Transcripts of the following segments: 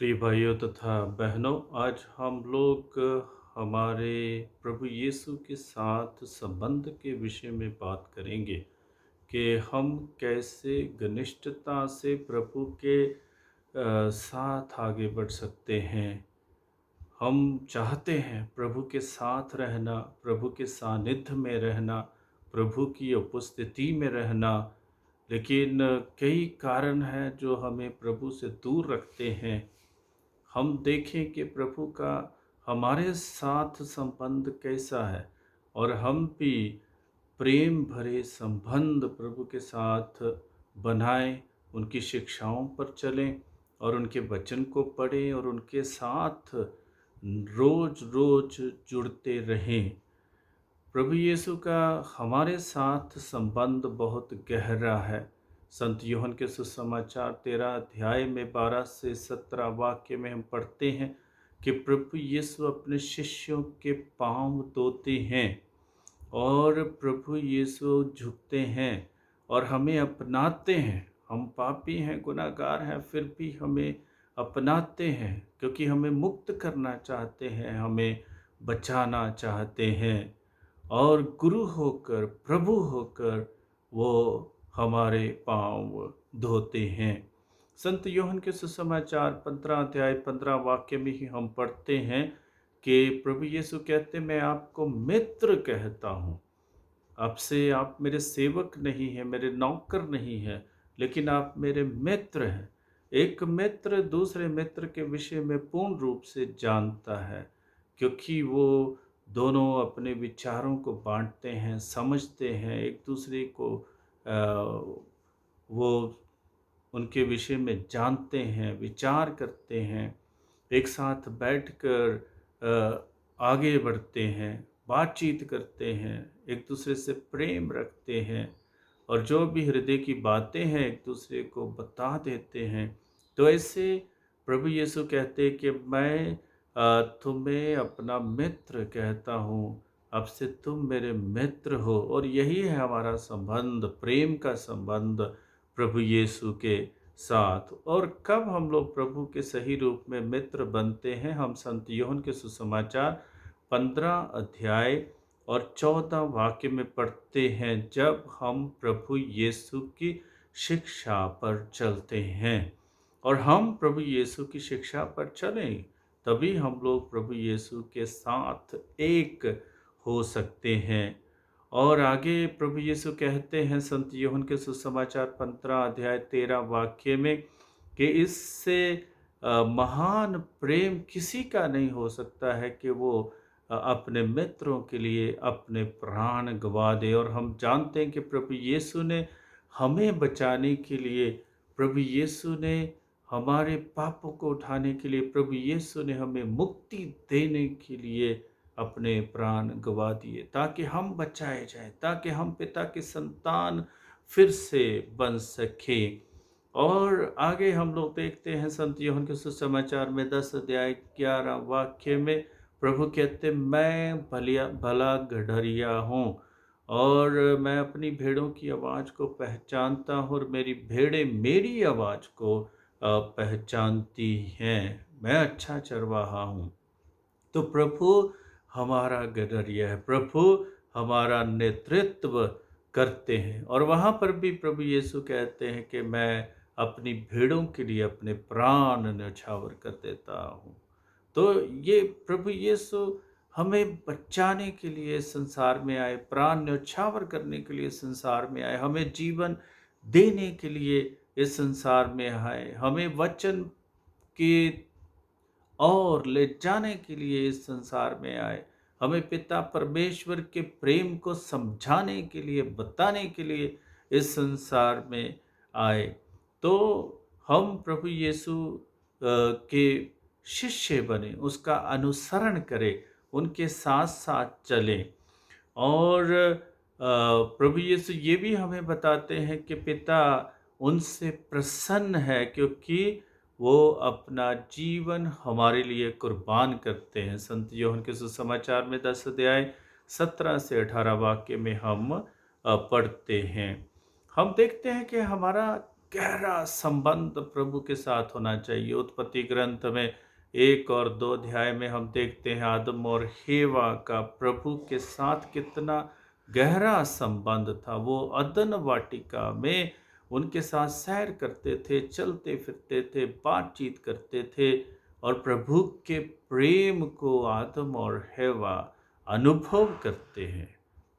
प्रिय भाइयों तथा बहनों, आज हम लोग हमारे प्रभु यीशु के साथ संबंध के विषय में बात करेंगे कि हम कैसे घनिष्ठता से प्रभु के साथ आगे बढ़ सकते हैं। हम चाहते हैं प्रभु के साथ रहना, प्रभु के सानिध्य में रहना, प्रभु की उपस्थिति में रहना, लेकिन कई कारण हैं जो हमें प्रभु से दूर रखते हैं। हम देखें कि प्रभु का हमारे साथ संबंध कैसा है और हम भी प्रेम भरे संबंध प्रभु के साथ बनाएं, उनकी शिक्षाओं पर चलें और उनके वचन को पढ़ें और उनके साथ रोज रोज जुड़ते रहें। प्रभु यीशु का हमारे साथ संबंध बहुत गहरा है। संत यूहन्ना के सुसमाचार 13 अध्याय में 12 से 17 वाक्य में हम पढ़ते हैं कि प्रभु यीशु अपने शिष्यों के पांव धोते हैं और प्रभु यीशु झुकते हैं और हमें अपनाते हैं। हम पापी हैं, गुनाहगार हैं, फिर भी हमें अपनाते हैं क्योंकि हमें मुक्त करना चाहते हैं, हमें बचाना चाहते हैं और गुरु होकर, प्रभु होकर वो हमारे पाँव धोते हैं। संत यूहन्ना के सुसमाचार 15 अध्याय 15 वाक्य में ही हम पढ़ते हैं कि प्रभु यीशु कहते, मैं आपको मित्र कहता हूँ। अब से आप मेरे सेवक नहीं हैं, मेरे नौकर नहीं हैं, लेकिन आप मेरे मित्र हैं। एक मित्र दूसरे मित्र के विषय में पूर्ण रूप से जानता है, क्योंकि वो दोनों अपने विचारों को बाँटते हैं, समझते हैं, एक दूसरे को वो उनके विषय में जानते हैं, विचार करते हैं, एक साथ बैठकर आगे बढ़ते हैं, बातचीत करते हैं, एक दूसरे से प्रेम रखते हैं और जो भी हृदय की बातें हैं एक दूसरे को बता देते हैं। तो ऐसे प्रभु यीशु कहते कि मैं तुम्हें अपना मित्र कहता हूँ, अब से तुम मेरे मित्र हो। और यही है हमारा संबंध, प्रेम का संबंध प्रभु यीशु के साथ। और कब हम लोग प्रभु के सही रूप में मित्र बनते हैं, हम संत यूहन्ना के सुसमाचार 15 अध्याय और 14 वाक्य में पढ़ते हैं, जब हम प्रभु यीशु की शिक्षा पर चलते हैं। और हम प्रभु यीशु की शिक्षा पर चलें, तभी हम लोग प्रभु यीशु के साथ एक हो सकते हैं। और आगे प्रभु यीशु कहते हैं संत यूहन्ना के सुसमाचार 15 अध्याय 13 वाक्य में कि इससे महान प्रेम किसी का नहीं हो सकता है कि वो अपने मित्रों के लिए अपने प्राण गंवा दे। और हम जानते हैं कि प्रभु यीशु ने हमें बचाने के लिए, प्रभु यीशु ने हमारे पापों को उठाने के लिए, प्रभु यीशु ने हमें मुक्ति देने के लिए अपने प्राण गंवा दिए ताकि हम बचाए जाएं, ताकि हम पिता की संतान फिर से बन सके। और आगे हम लोग देखते हैं संत यूहन्ना के सुसमाचार में 10 अध्याय 11 वाक्य में प्रभु कहते, मैं भला गड़रिया हूँ और मैं अपनी भेड़ों की आवाज़ को पहचानता हूँ और मेरी भेड़ें मेरी आवाज़ को पहचानती हैं। मैं अच्छा चरवाहा हूँ। तो प्रभु हमारा गड़रिया है, प्रभु हमारा नेतृत्व करते हैं। और वहाँ पर भी प्रभु यीशु कहते हैं कि मैं अपनी भेड़ों के लिए अपने प्राण न्यौछावर कर देता हूँ। तो ये प्रभु यीशु हमें बचाने के लिए संसार में आए, प्राण न्यौछावर करने के लिए संसार में आए, हमें जीवन देने के लिए इस संसार में आए, हमें वचन की और ले जाने के लिए इस संसार में आए, हमें पिता परमेश्वर के प्रेम को समझाने के लिए, बताने के लिए इस संसार में आए। तो हम प्रभु यीशु के शिष्य बने, उसका अनुसरण करें, उनके साथ साथ चलें। और प्रभु यीशु ये भी हमें बताते हैं कि पिता उनसे प्रसन्न है क्योंकि वो अपना जीवन हमारे लिए कुर्बान करते हैं। संत यूहन्ना के सुसमाचार में 10 अध्याय 17 से 18 वाक्य में हम पढ़ते हैं। हम देखते हैं कि हमारा गहरा संबंध प्रभु के साथ होना चाहिए। उत्पत्ति ग्रंथ में 1 और 2 अध्याय में हम देखते हैं आदम और हेवा का प्रभु के साथ कितना गहरा संबंध था। वो अदन वाटिका में उनके साथ सैर करते थे, चलते फिरते थे, बातचीत करते थे और प्रभु के प्रेम को आदम और हेवा अनुभव करते हैं।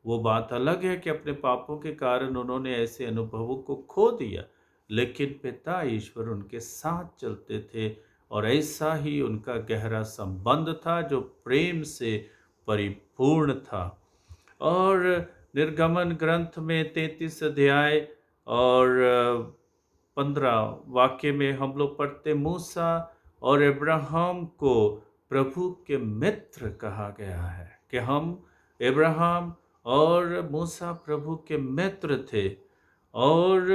वो बात अलग है कि अपने पापों के कारण उन्होंने ऐसे अनुभवों को खो दिया, लेकिन पिता ईश्वर उनके साथ चलते थे और ऐसा ही उनका गहरा संबंध था जो प्रेम से परिपूर्ण था। और निर्गमन ग्रंथ में 33 अध्याय और 15 वाक्य में हम लोग पढ़ते, मूसा और अब्राहम को प्रभु के मित्र कहा गया है कि हम अब्राहम और मूसा प्रभु के मित्र थे और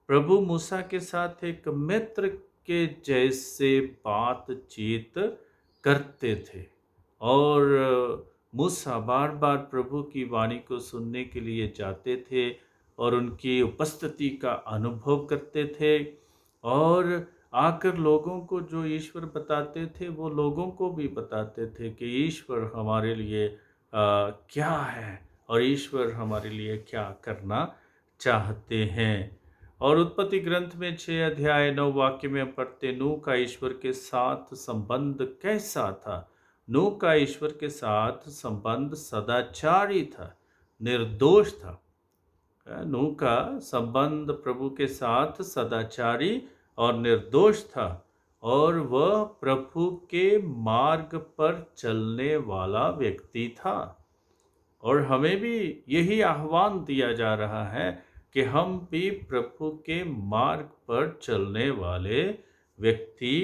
प्रभु मूसा के साथ एक मित्र के जैसे बातचीत करते थे और मूसा बार बार प्रभु की वाणी को सुनने के लिए जाते थे और उनकी उपस्थिति का अनुभव करते थे और आकर लोगों को जो ईश्वर बताते थे वो लोगों को भी बताते थे कि ईश्वर हमारे लिए क्या है और ईश्वर हमारे लिए क्या करना चाहते हैं। और उत्पत्ति ग्रंथ में 6 अध्याय 9 वाक्य में हम पढ़ते, नूह का ईश्वर के साथ संबंध कैसा था? नूह का ईश्वर के साथ संबंध सदाचारी था, निर्दोष था। नूह का संबंध प्रभु के साथ सदाचारी और निर्दोष था और वह प्रभु के मार्ग पर चलने वाला व्यक्ति था। और हमें भी यही आह्वान दिया जा रहा है कि हम भी प्रभु के मार्ग पर चलने वाले व्यक्ति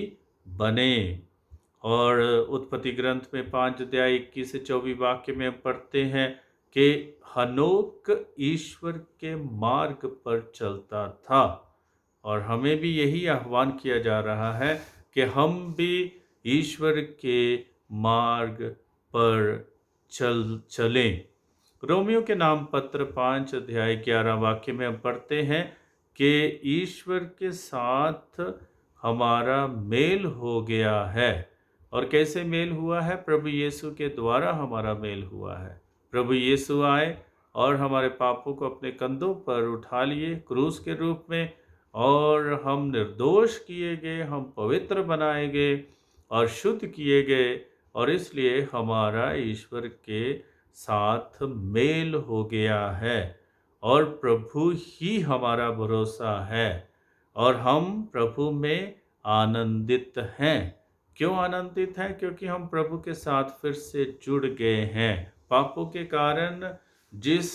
बने। और उत्पत्ति ग्रंथ में 5 अध्याय 21 से 24 वाक्य में हम पढ़ते हैं कि हनोक ईश्वर के मार्ग पर चलता था और हमें भी यही आह्वान किया जा रहा है कि हम भी ईश्वर के मार्ग पर चलें। रोमियो के नाम पत्र 5 अध्याय 11 वाक्य में हम पढ़ते हैं कि ईश्वर के साथ हमारा मेल हो गया है। और कैसे मेल हुआ है? प्रभु यीशु के द्वारा हमारा मेल हुआ है। प्रभु यीशु आए और हमारे पापों को अपने कंधों पर उठा लिए क्रूस के रूप में और हम निर्दोष किए गए, हम पवित्र बनाए गए और शुद्ध किए गए और इसलिए हमारा ईश्वर के साथ मेल हो गया है और प्रभु ही हमारा भरोसा है और हम प्रभु में आनंदित हैं। क्यों आनंदित हैं? क्योंकि हम प्रभु के साथ फिर से जुड़ गए हैं। पापों के कारण जिस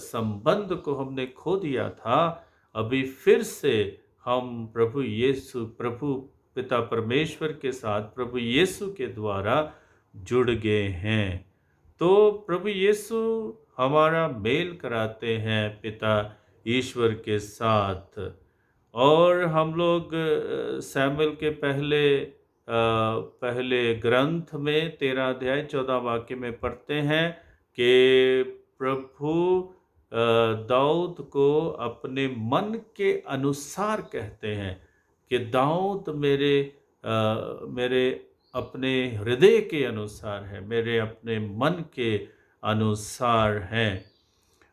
संबंध को हमने खो दिया था, अभी फिर से हम प्रभु पिता परमेश्वर के साथ प्रभु यीशु के द्वारा जुड़ गए हैं। तो प्रभु यीशु हमारा मेल कराते हैं पिता ईश्वर के साथ। और हम लोग सैमुएल के पहले ग्रंथ में 13 अध्याय 14 वाक्य में पढ़ते हैं कि प्रभु दाऊद को अपने मन के अनुसार कहते हैं कि दाऊद मेरे अपने हृदय के अनुसार है, मेरे अपने मन के अनुसार हैं।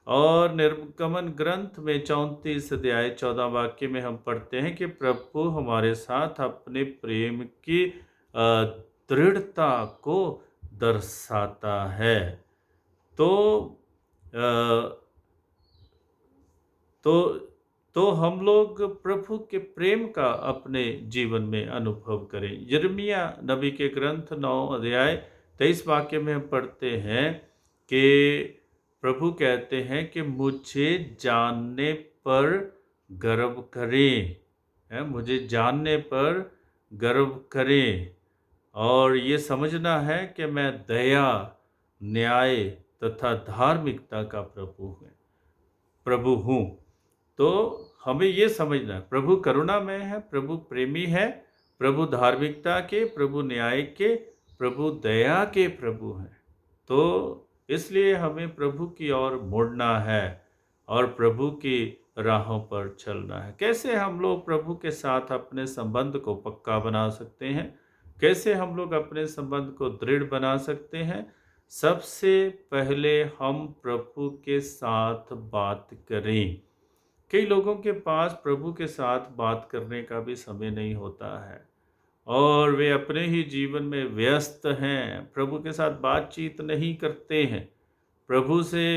और निर्गमन ग्रंथ में 34 अध्याय 14 वाक्य में हम पढ़ते हैं कि प्रभु हमारे साथ अपने प्रेम की दृढ़ता को दर्शाता है। तो हम लोग प्रभु के प्रेम का अपने जीवन में अनुभव करें। यिर्मयाह नबी के ग्रंथ 9 अध्याय 23 वाक्य में हम पढ़ते हैं कि प्रभु कहते हैं कि मुझे जानने पर गर्व करें, मुझे जानने पर गर्व करें और ये समझना है कि मैं दया, न्याय तथा धार्मिकता का प्रभु हूँ। तो हमें ये समझना है, प्रभु करुणामय है, प्रभु प्रेमी है, प्रभु धार्मिकता के, प्रभु न्याय के, प्रभु दया के प्रभु हैं। तो इसलिए हमें प्रभु की ओर मुड़ना है और प्रभु की राहों पर चलना है। कैसे हम लोग प्रभु के साथ अपने संबंध को पक्का बना सकते हैं? कैसे हम लोग अपने संबंध को दृढ़ बना सकते हैं? सबसे पहले हम प्रभु के साथ बात करें। कई लोगों के पास प्रभु के साथ बात करने का भी समय नहीं होता है और वे अपने ही जीवन में व्यस्त हैं, प्रभु के साथ बातचीत नहीं करते हैं, प्रभु से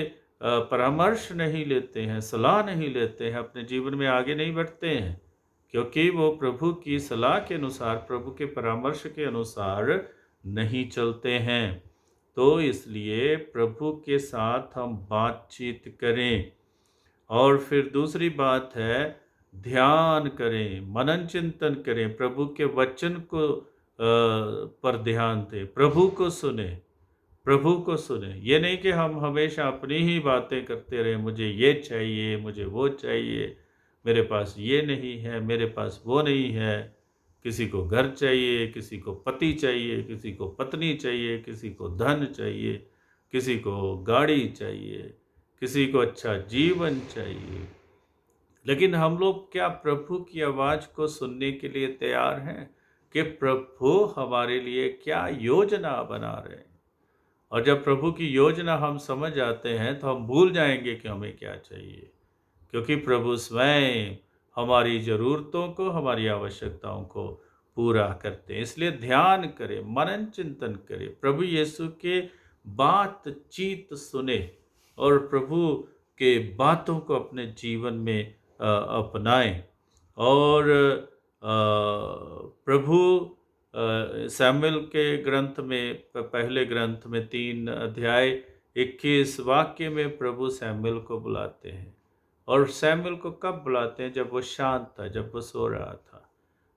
परामर्श नहीं लेते हैं, सलाह नहीं लेते हैं, अपने जीवन में आगे नहीं बढ़ते हैं, क्योंकि वो प्रभु की सलाह के अनुसार, प्रभु के परामर्श के अनुसार नहीं चलते हैं। तो इसलिए प्रभु के साथ हम बातचीत करें। और फिर दूसरी बात है, ध्यान करें, मनन चिंतन करें, प्रभु के वचन को पर ध्यान दें, प्रभु को सुने, प्रभु को सुने। ये नहीं कि हम हमेशा अपनी ही बातें करते रहें, मुझे ये चाहिए, मुझे वो चाहिए, मेरे पास ये नहीं है, मेरे पास वो नहीं है। किसी को घर चाहिए, किसी को पति चाहिए, किसी को पत्नी चाहिए, किसी को धन चाहिए, किसी को गाड़ी चाहिए, किसी को अच्छा जीवन चाहिए। लेकिन हम लोग क्या प्रभु की आवाज़ को सुनने के लिए तैयार हैं कि प्रभु हमारे लिए क्या योजना बना रहे हैं? और जब प्रभु की योजना हम समझ आते हैं तो हम भूल जाएंगे कि हमें क्या चाहिए, क्योंकि प्रभु स्वयं हमारी ज़रूरतों को, हमारी आवश्यकताओं को पूरा करते हैं। इसलिए ध्यान करें, मनन चिंतन करें, प्रभु यीशु के बातचीत सुने और प्रभु के बातों को अपने जीवन में अपनाएं। और प्रभु शमूएल के ग्रंथ में, पहले ग्रंथ में 3 अध्याय 21 वाक्य में प्रभु शमूएल को बुलाते हैं। और शमूएल को कब बुलाते हैं? जब वो शांत था, जब वो सो रहा था,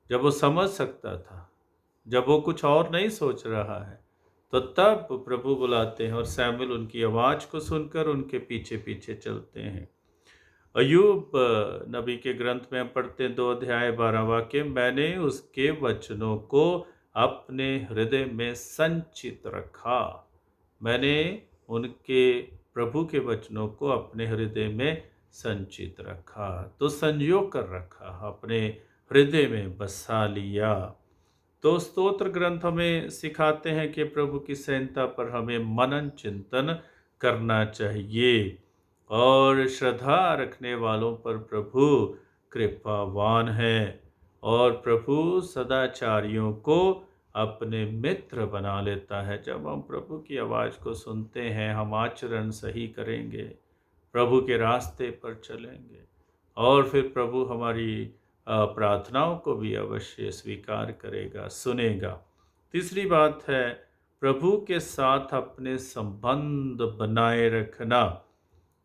जब वो समझ सकता था, जब वो कुछ और नहीं सोच रहा है, तो तब प्रभु बुलाते हैं और शमूएल उनकी आवाज़ को सुनकर उनके पीछे पीछे चलते हैं। अय्यूब नबी के ग्रंथ में हम पढ़ते हैं 2 अध्याय 12 वाक्य, मैंने उसके वचनों को अपने हृदय में संचित रखा। मैंने उनके प्रभु के वचनों को अपने हृदय में संचित रखा, तो संजो कर रखा, अपने हृदय में बसा लिया। तो स्तोत्र ग्रंथ हमें सिखाते हैं कि प्रभु की संहिता पर हमें मनन चिंतन करना चाहिए और श्रद्धा रखने वालों पर प्रभु कृपावान है और प्रभु सदाचारियों को अपने मित्र बना लेता है। जब हम प्रभु की आवाज़ को सुनते हैं, हम आचरण सही करेंगे, प्रभु के रास्ते पर चलेंगे और फिर प्रभु हमारी प्रार्थनाओं को भी अवश्य स्वीकार करेगा, सुनेगा। तीसरी बात है, प्रभु के साथ अपने संबंध बनाए रखना।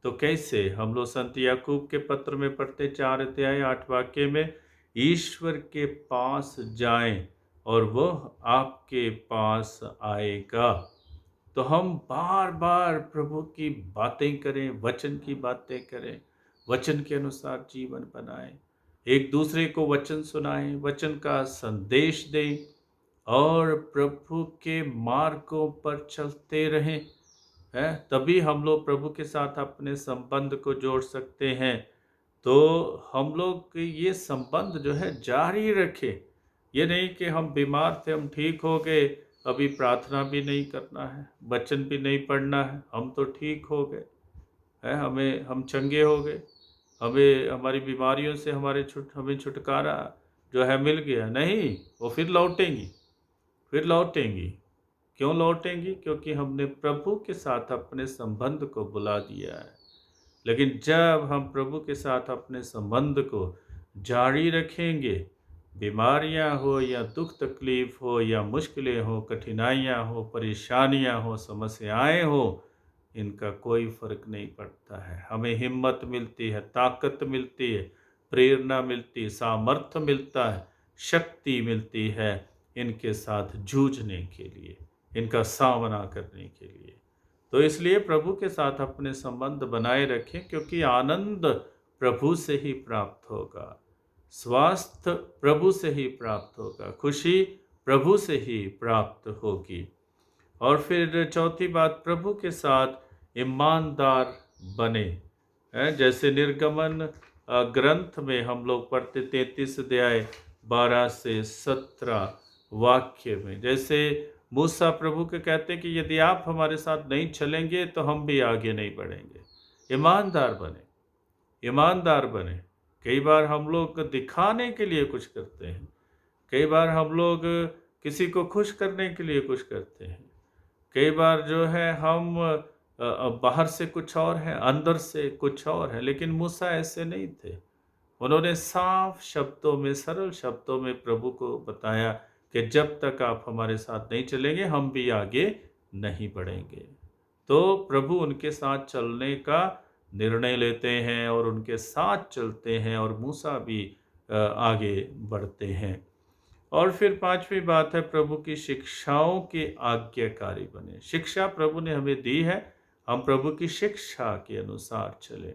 तो कैसे? हम लोग संत याकूब के पत्र में पढ़ते 4 अध्याय 8 वाक्य में, ईश्वर के पास जाएं और वह आपके पास आएगा। तो हम बार बार प्रभु की बातें करें, वचन की बातें करें, वचन के अनुसार जीवन बनाएं, एक दूसरे को वचन सुनाएं, वचन का संदेश दें और प्रभु के मार्गों पर चलते रहें। है, तभी हम लोग प्रभु के साथ अपने संबंध को जोड़ सकते हैं। तो हम लोग ये संबंध जो है जारी रखें। ये नहीं कि हम बीमार थे, हम ठीक हो गए, अभी प्रार्थना भी नहीं करना है, वचन भी नहीं पढ़ना है, हम तो ठीक हो गए है, हम चंगे हो गए, हमें हमारी बीमारियों से हमें छुटकारा जो है मिल गया। नहीं, वो फिर लौटेंगी। क्यों लौटेंगी? क्योंकि हमने प्रभु के साथ अपने संबंध को बुला दिया है। लेकिन जब हम प्रभु के साथ अपने संबंध को जारी रखेंगे, बीमारियां हो या दुख तकलीफ हो या मुश्किलें हो, कठिनाइयां हो, परेशानियां हो, समस्याएं हो, इनका कोई फर्क नहीं पड़ता है। हमें हिम्मत मिलती है, ताकत मिलती है, प्रेरणा मिलती है, सामर्थ्य मिलता है, शक्ति मिलती है इनके साथ जूझने के लिए, इनका सामना करने के लिए। तो इसलिए प्रभु के साथ अपने संबंध बनाए रखें, क्योंकि आनंद प्रभु से ही प्राप्त होगा, स्वास्थ्य प्रभु से ही प्राप्त होगा, खुशी प्रभु से ही प्राप्त होगी। और फिर चौथी बात, प्रभु के साथ ईमानदार बने। जैसे निर्गमन ग्रंथ में हम लोग पढ़ते 33 अध्याय 12 से 17 वाक्य में, जैसे मूसा प्रभु के कहते हैं कि यदि आप हमारे साथ नहीं चलेंगे तो हम भी आगे नहीं बढ़ेंगे। ईमानदार बने, ईमानदार बने। कई बार हम लोग दिखाने के लिए कुछ करते हैं, कई बार हम लोग किसी को खुश करने के लिए कुछ करते हैं, कई बार जो है हम बाहर से कुछ और है, अंदर से कुछ और है। लेकिन मूसा ऐसे नहीं थे। उन्होंने साफ शब्दों में, सरल शब्दों में प्रभु को बताया कि जब तक आप हमारे साथ नहीं चलेंगे हम भी आगे नहीं बढ़ेंगे। तो प्रभु उनके साथ चलने का निर्णय लेते हैं और उनके साथ चलते हैं, और मूसा भी आगे बढ़ते हैं। और फिर पांचवी बात है, प्रभु की शिक्षाओं के आज्ञाकारी बने। शिक्षा प्रभु ने हमें दी है, हम प्रभु की शिक्षा के अनुसार चले।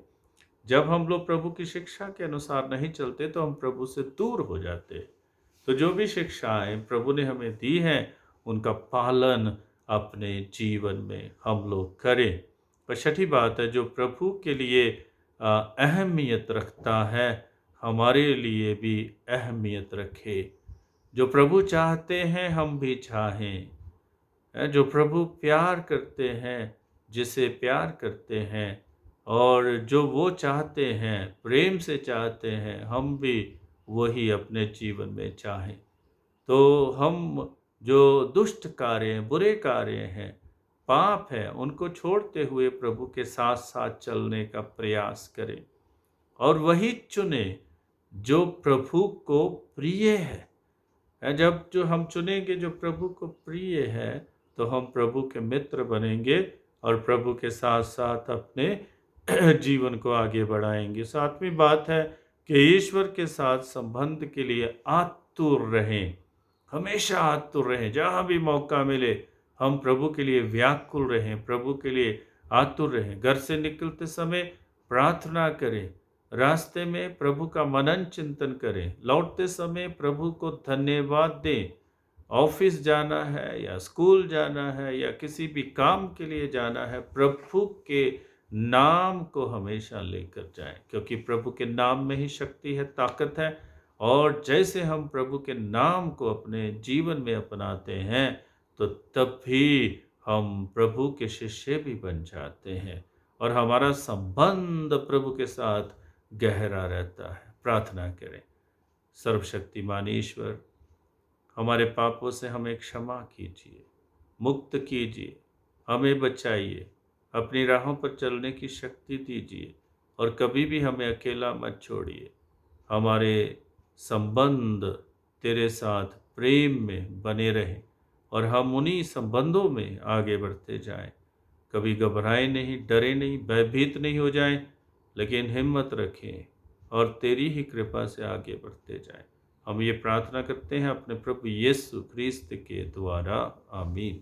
जब हम लोग प्रभु की शिक्षा के अनुसार नहीं चलते तो हम प्रभु से दूर हो जाते। तो जो भी शिक्षाएं प्रभु ने हमें दी हैं उनका पालन अपने जीवन में हम लोग करें। पर छठी बात है, जो प्रभु के लिए अहमियत रखता है हमारे लिए भी अहमियत रखे। जो प्रभु चाहते हैं हम भी चाहें। जो प्रभु प्यार करते हैं, जिसे प्यार करते हैं, और जो वो चाहते हैं, प्रेम से चाहते हैं, हम भी वही अपने जीवन में चाहें। तो हम जो दुष्ट कार्य हैं, बुरे कार्य हैं, पाप हैं, उनको छोड़ते हुए प्रभु के साथ साथ चलने का प्रयास करें, और वही चुने जो प्रभु को प्रिय है। जब जो हम चुनेंगे जो प्रभु को प्रिय है तो हम प्रभु के मित्र बनेंगे और प्रभु के साथ साथ अपने जीवन को आगे बढ़ाएंगे। सातवीं बात है कि ईश्वर के साथ संबंध के लिए आतुर रहें, हमेशा आतुर रहें। जहाँ भी मौका मिले हम प्रभु के लिए व्याकुल रहें, प्रभु के लिए आतुर रहें। घर से निकलते समय प्रार्थना करें, रास्ते में प्रभु का मनन चिंतन करें, लौटते समय प्रभु को धन्यवाद दें। ऑफिस जाना है या स्कूल जाना है या किसी भी काम के लिए जाना है, प्रभु के नाम को हमेशा लेकर जाएं, क्योंकि प्रभु के नाम में ही शक्ति है, ताकत है। और जैसे हम प्रभु के नाम को अपने जीवन में अपनाते हैं तो तब भी हम प्रभु के शिष्य भी बन जाते हैं और हमारा संबंध प्रभु के साथ गहरा रहता है। प्रार्थना करें। सर्वशक्तिमान ईश्वर, हमारे पापों से हमें क्षमा कीजिए, मुक्त कीजिए, हमें बचाइए, अपनी राहों पर चलने की शक्ति दीजिए और कभी भी हमें अकेला मत छोड़िए। हमारे संबंध तेरे साथ प्रेम में बने रहें और हम उन्हीं संबंधों में आगे बढ़ते जाएं। कभी घबराए नहीं, डरे नहीं, भयभीत नहीं हो जाएं, लेकिन हिम्मत रखें और तेरी ही कृपा से आगे बढ़ते जाएं। हम ये प्रार्थना करते हैं अपने प्रभु यीशु ख्रीस्त के द्वारा। आमीन।